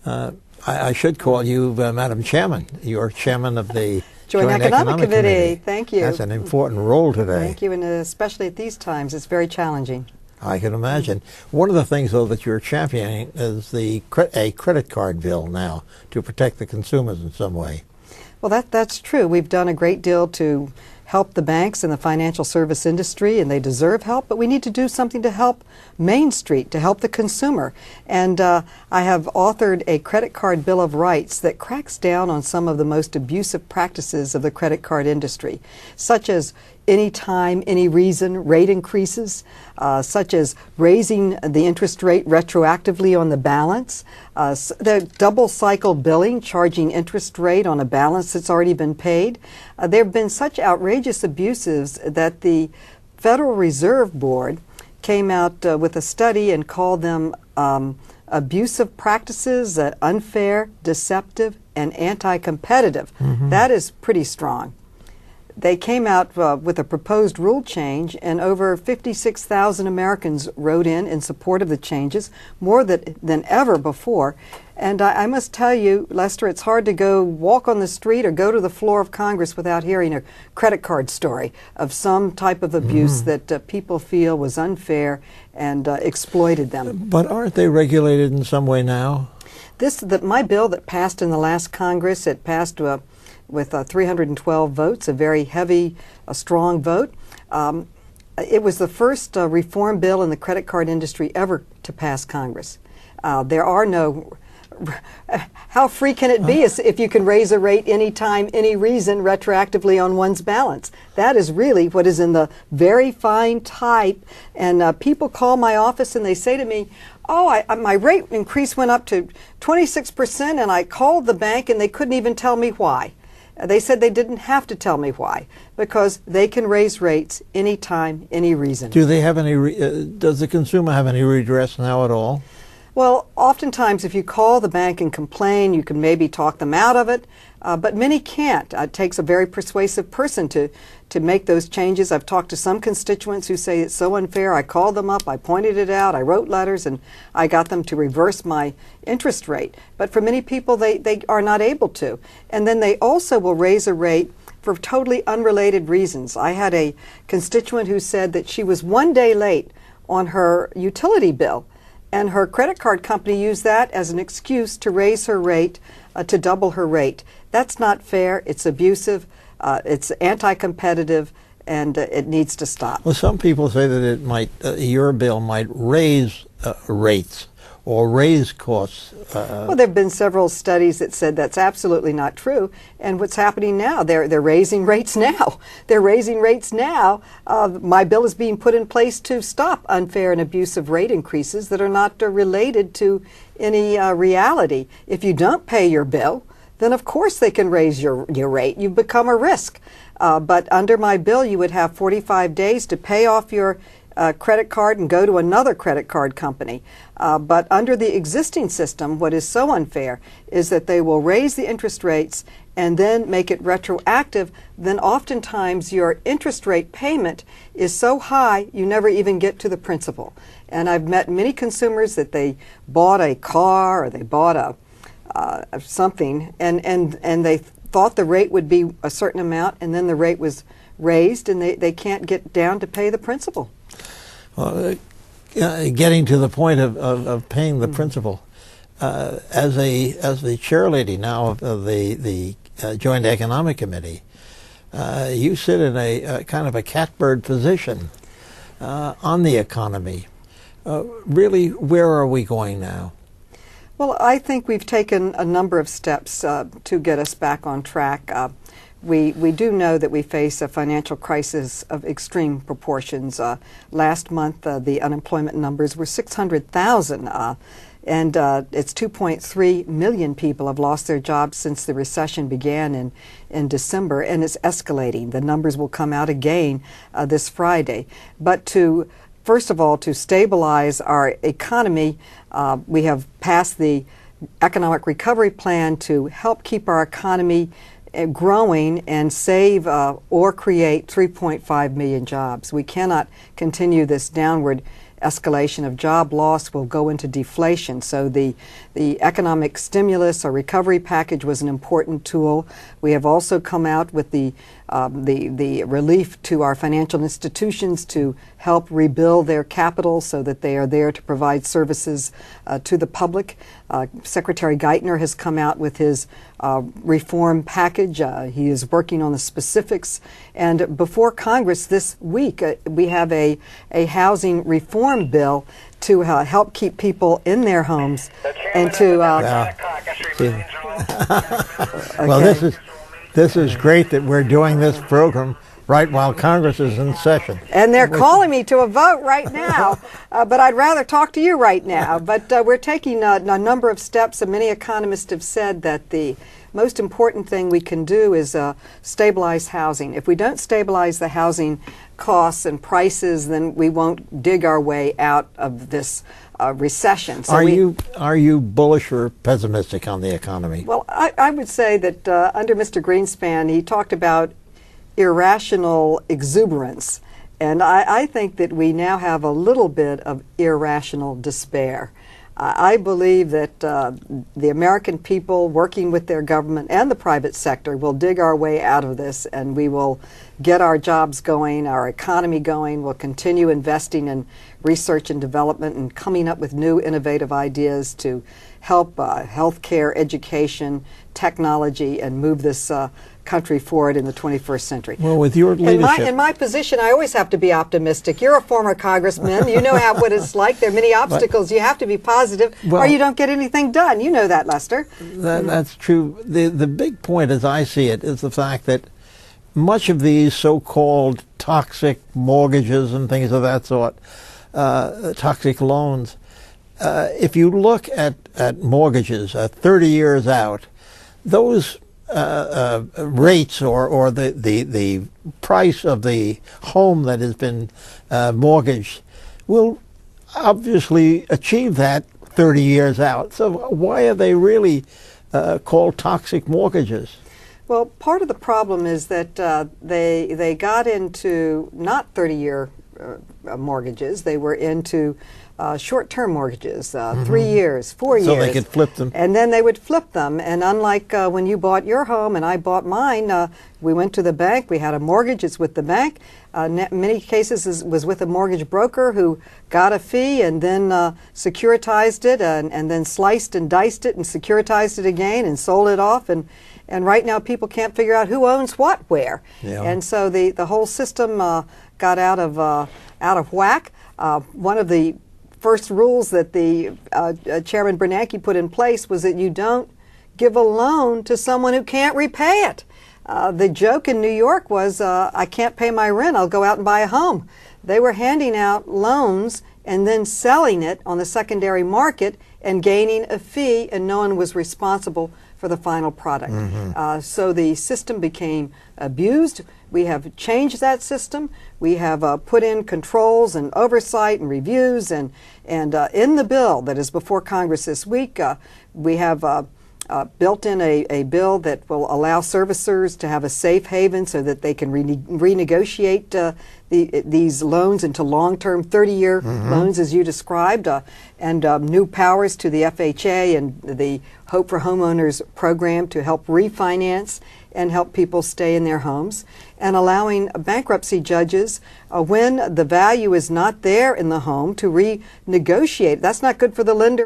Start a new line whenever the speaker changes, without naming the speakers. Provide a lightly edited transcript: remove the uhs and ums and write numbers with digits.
I should call you Madam Chairman. You're Chairman of the
Joint Economic Committee. Thank you.
That's an important role today.
Thank you, and especially at these times, it's very challenging.
I can imagine. One of the things, though, that you're championing is a credit card bill now to protect the consumers in some way.
Well, that's true. We've done a great deal to help the banks and the financial service industry, and they deserve help, but we need to do something to help Main Street, to help the consumer. And I have authored a credit card bill of rights that cracks down on some of the most abusive practices of the credit card industry, such as any time, any reason rate increases, such as raising the interest rate retroactively on the balance, the double cycle billing, charging interest rate on a balance that's already been paid. There have been such outrageous abuses that the Federal Reserve Board came out with a study and called them abusive practices, unfair, deceptive, and anti-competitive. That is pretty strong. They came out with a proposed rule change, and over 56,000 Americans wrote in support of the changes, more than ever before. And I must tell you, Lester, it's hard to go walk on the street or go to the floor of Congress without hearing a credit card story of some type of abuse that people feel was unfair and exploited them.
But aren't they regulated in some way now?
My bill that passed in the last Congress, it passed with 312 votes, a very heavy, strong vote. It was the first reform bill in the credit card industry ever to pass Congress. There are no... How free can it be if you can raise a rate anytime, any reason, retroactively on one's balance? That is really what is in the very fine type. And people call my office and they say to me, oh, my rate increase went up to 26%, and I called the bank and they couldn't even tell me why. They said they didn't have to tell me why, because they can raise rates anytime, any reason.
Do they have any, does the consumer have any redress now at all?
Well, oftentimes if you call the bank and complain, you can maybe talk them out of it, but many can't. It takes a very persuasive person to make those changes. I've talked to some constituents who say it's so unfair. I called them up, I pointed it out, I wrote letters, and I got them to reverse my interest rate. But for many people, they are not able to. And then they also will raise a rate for totally unrelated reasons. I had a constituent who said that she was 1 day late on her utility bill, and her credit card company used that as an excuse to raise her rate, to double her rate. That's not fair, it's abusive, it's anti-competitive, and it needs to stop.
Well, some people say that it might, your bill might raise rates or raise costs.
Well, there have been several studies that said that's absolutely not true. And what's happening now, they're raising rates now. They're raising rates now. My bill is being put in place to stop unfair and abusive rate increases that are not related to any reality. If you don't pay your bill, then of course they can raise your rate. You've become a risk. But under my bill, you would have 45 days to pay off your credit card and go to another credit card company. But under the existing system, what is so unfair is that they will raise the interest rates and then make it retroactive. Then oftentimes your interest rate payment is so high you never even get to the principal. And I've met many consumers that they bought a car or they bought something and they thought the rate would be a certain amount, and then the rate was raised and they can't get down to pay the principal.
Well, getting to the point of paying the principal, as the chair lady now of the Joint Economic Committee, you sit in a kind of a catbird position on the economy. Really, where are we going now?
Well, I think we've taken a number of steps to get us back on track. We do know that we face a financial crisis of extreme proportions. Last month, the unemployment numbers were 600,000, and it's 2.3 million people have lost their jobs since the recession began in December, and it's escalating. The numbers will come out again this Friday. But first of all, to stabilize our economy, we have passed the Economic Recovery Plan to help keep our economy growing and save or create 3.5 million jobs. We cannot continue this downward escalation of job loss will go into deflation. So the economic stimulus or recovery package was an important tool. We have also come out with the relief to our financial institutions to help rebuild their capital so that they are there to provide services to the public. Secretary Geithner has come out with his reform package. He is working on the specifics. And before Congress this week, we have a housing reform bill to help keep people in their homes and to.
Well, this is great that we're doing this program right while Congress is in session.
And they're calling me to a vote right now, but I'd rather talk to you right now. But we're taking a number of steps, and many economists have said that the most important thing we can do is stabilize housing. If we don't stabilize the housing costs and prices, then we won't dig our way out of this recession. So
are you bullish or pessimistic on the economy?
Well, I would say that under Mr. Greenspan, he talked about irrational exuberance, and I think that we now have a little bit of irrational despair. I believe that the American people, working with their government and the private sector, will dig our way out of this, and we will get our jobs going, our economy going. We'll continue investing in research and development and coming up with new innovative ideas to help healthcare, education, technology, and move this country forward in the 21st century.
Well, with your leadership...
In my position, I always have to be optimistic. You're a former congressman. You know what it's like. There are many obstacles. You have to be positive, or you don't get anything done. You know that, Lester.
That's true. The big point, as I see it, is the fact that much of these so-called toxic mortgages and things of that sort, toxic loans, if you look at mortgages 30 years out, those rates or the price of the home that has been mortgaged will obviously achieve that 30 years out. So why are they really called toxic mortgages?
Well, part of the problem is that they got into not 30-year mortgages. They were into short-term mortgages, 3 years, 4 years.
So they could flip them.
And then they would flip them. And unlike when you bought your home and I bought mine, we went to the bank. We had a mortgage. It's with the bank. In many cases, it was with a mortgage broker who got a fee and then securitized it and then sliced and diced it and securitized it again and sold it off. And right now, people can't figure out who owns what where. Yeah. And so the whole system got out of whack. One of the first rules that the Chairman Bernanke put in place was that you don't give a loan to someone who can't repay it. The joke in New York was, I can't pay my rent, I'll go out and buy a home. They were handing out loans and then selling it on the secondary market and gaining a fee, and no one was responsible for the final product. So the system became abused. We have changed that system. We have put in controls and oversight and reviews, and in the bill that is before Congress this week, we have built in a bill that will allow servicers to have a safe haven so that they can renegotiate these loans into long-term 30-year loans, as you described, and new powers to the FHA and the Hope for Homeowners program to help refinance and help people stay in their homes, and allowing bankruptcy judges, when the value is not there in the home, to renegotiate. That's not good for the lender.